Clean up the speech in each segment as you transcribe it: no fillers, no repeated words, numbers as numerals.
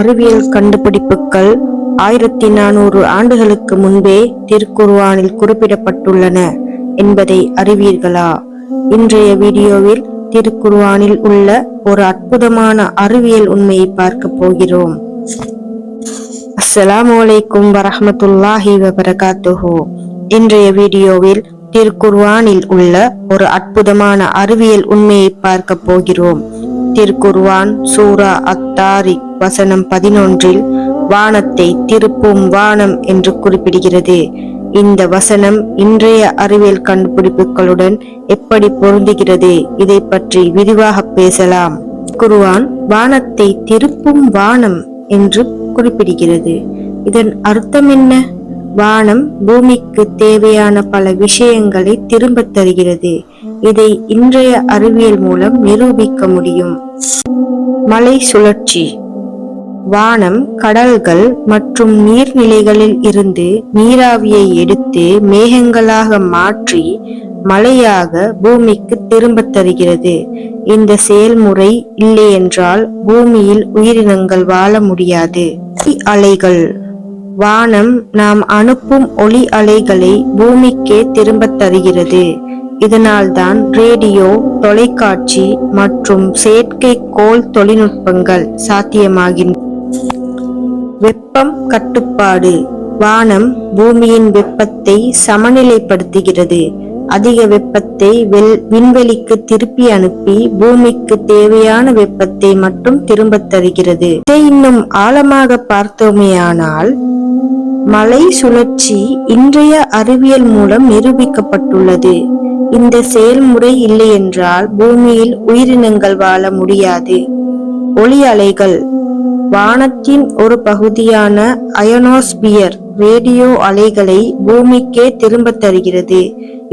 அறிவியல் கண்டுபிடிப்புகள் 1400 ஆண்டுகளுக்கு முன்பே திருக்குர்ஆனில் குறிப்பிடப்பட்டுள்ளன என்பதை அறிவீர்களா? இன்றைய வீடியோவில் திருக்குர்ஆனில் உள்ள ஒரு அற்புதமான அறிவியல் உண்மையை பார்க்க போகிறோம். அஸ்ஸலாமு அலைக்கும் வரஹ்மத்துல்லாஹி வபரகாத்துஹு. இன்றைய வீடியோவில் திருக்குர்ஆனில் உள்ள ஒரு அற்புதமான அறிவியல் உண்மையை பார்க்க போகிறோம். திருக்குர்ஆன் சூரா அத்-தாரிக் வசனம் 11 வானத்தை திருப்பும் வானம் என்று குறிப்பிடுகிறது. இந்த வசனம் இன்றைய அறிவியல் கண்டுபிடிப்புகளுடன் எப்படி பொருந்துகிறது, இதை பற்றி விரிவாக பேசலாம். குர்ஆன் வானத்தை திருப்பும் வானம் என்று குறிப்பிடுகிறது. இதன் அர்த்தம் என்ன? வானம் பூமிக்கு தேவையான பல விஷயங்களை திரும்ப தருகிறது. இதை இன்றைய அறிவியல் மூலம் நிரூபிக்க முடியும். மலை சுழற்சி. வானம் கடல்கள் மற்றும் நீர்நிலைகளில் இருந்து நீராவியை எடுத்து மேகங்களாக மாற்றி மழையாக பூமிக்கு திரும்ப தருகிறது. இந்த செயல்முறை இல்லை என்றால் பூமியில் உயிரினங்கள் வாழ முடியாது. அலைகள். வானம் நாம் அனுப்பும் ஒளி அலைகளை பூமிக்கே திரும்ப தருகிறது. இதனால்தான் ரேடியோ, தொலைக்காட்சி மற்றும் செயற்கைக்கோள் தொழில்நுட்பங்கள் சாத்தியமாகின்றன. வெப்பம் கட்டுப்பாடு. வானம் பூமியின் வெப்பத்தை சமநிலைப்படுத்துகிறது. அதிக வெப்பத்தை விண்வெளிக்கு திருப்பி அனுப்பி பூமிக்கு தேவையான வெப்பத்தை மட்டும் திரும்ப தருகிறது. இதை இன்னும் ஆழமாக பார்த்தோமேயானால் மலை சுழற்சி இன்றைய அறிவியல் மூலம் நிரூபிக்கப்பட்டுள்ளது. இந்த செயல்முறை இல்லை என்றால் பூமியில் உயிரினங்கள் வாழ முடியாது. ஒளி அலைகள். வானத்தின் ஒரு பகுதியான அயனோஸ்பியர் ரேடியோ அலைகளை பூமிக்கே திரும்ப தருகிறது.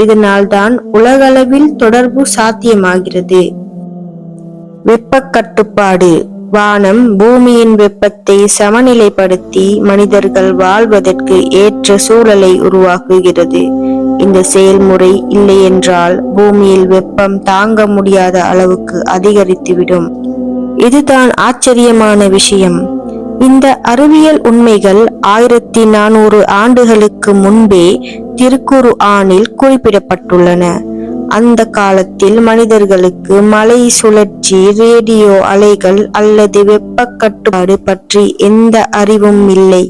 இதனால் தான் உலகளவில் தொடர்பு சாத்தியமாகிறது. வெப்ப கட்டுப்பாடு. வானம் பூமியின் வெப்பத்தை சமநிலைப்படுத்தி மனிதர்கள் வாழ்வதற்கு ஏற்ற சூழலை உருவாக்குகிறது. இந்த செயல்முறை இல்லை என்றால் பூமியில் வெப்பம் தாங்க முடியாத அளவுக்கு அதிகரித்துவிடும். இதுதான் ஆச்சரியமான விஷயம். இந்த அறிவியல் உண்மைகள் 1400 ஆண்டுகளுக்கு முன்பே திருக்குர்ஆனில் குறிப்பிடப்பட்டுள்ளன. அந்த காலத்தில் மனிதர்களுக்கு மலை சுழற்சி, ரேடியோ அலைகள் அல்லது வெப்ப கட்டுப்பாடு பற்றி எந்த அறிவும் இல்லை.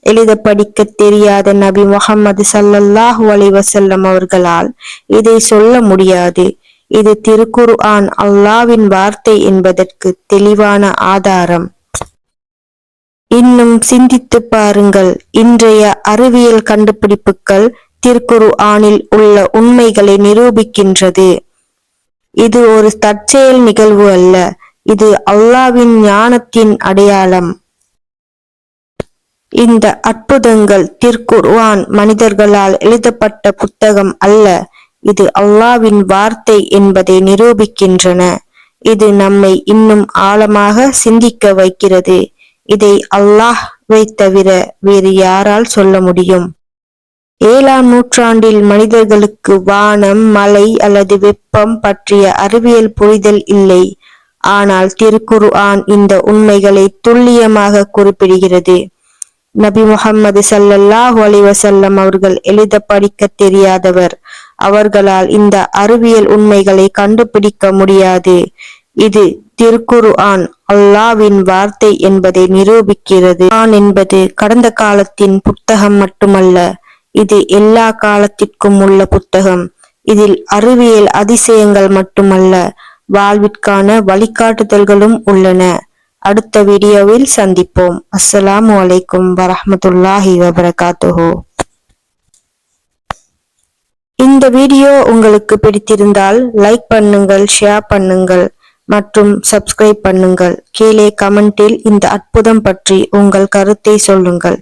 எழுத படிக்க தெரியாத நபி முஹம்மது ஸல்லல்லாஹு அலைஹி வஸல்லம் அவர்களால் இதை சொல்ல முடியாது. இது திருக்குர்ஆன் அல்லாஹ்வின் வார்த்தை என்பதற்கு தெளிவான ஆதாரம். இன்னும் சிந்தித்து பாருங்கள். இன்றைய அறிவியல் கண்டுபிடிப்புகள் திருக்குர்ஆனில் உள்ள உண்மைகளை நிரூபிக்கின்றது. இது ஒரு தற்செயல் நிகழ்வு அல்ல. இது அல்லாஹ்வின் ஞானத்தின் அடையாளம். இந்த அற்புதங்கள் திருக்குர்ஆன் மனிதர்களால் எழுதப்பட்ட புத்தகம் அல்ல. இது அல்லாஹ்வின் வார்த்தை என்பதை நிரூபிக்கின்றன. இது நம்மை இன்னும் ஆழமாக சிந்திக்க வைக்கிறது. இதை அல்லாஹ்வை தவிர வேறு யாரால் சொல்ல முடியும்? 7ஆம் நூற்றாண்டில் மனிதர்களுக்கு வானம், மழை அல்லது வெப்பம் பற்றிய அறிவியல் புரிதல் இல்லை. ஆனால் திருக்குர்ஆன் இந்த உண்மைகளை துல்லியமாக குறிப்பிடுகிறது. நபி முஹம்மது ஸல்லல்லாஹு அலைஹி வஸல்லம் அவர்கள் எழுத படிக்க தெரியாதவர். அவர்களால் இந்த அறிவியல் உண்மைகளை கண்டுபிடிக்க முடியாது. இது திருக்குர்ஆன் அல்லாஹ்வின் வார்த்தை என்பதை நிரூபிக்கிறது. குர்ஆன் என்பது கடந்த காலத்தின் புத்தகம் மட்டுமல்ல, இது எல்லா காலத்திற்கும் உள்ள புத்தகம். இதில் அறிவியல் அதிசயங்கள் மட்டுமல்ல, வாழ்விற்கான வழிகாட்டுதல்களும் உள்ளன. அடுத்த வீடியோவில் சந்திப்போம். அஸ்ஸலாமு அலைக்கும் வரஹ்மத்துல்லாஹி வபரகாத்துஹு. இந்த வீடியோ உங்களுக்கு பிடித்திருந்தால் லைக் பண்ணுங்கள், ஷேர் பண்ணுங்கள் மற்றும் சப்ஸ்கிரைப் பண்ணுங்கள். கீழே கமெண்டில் இந்த அற்புதம் பற்றி உங்கள் கருத்தை சொல்லுங்கள்.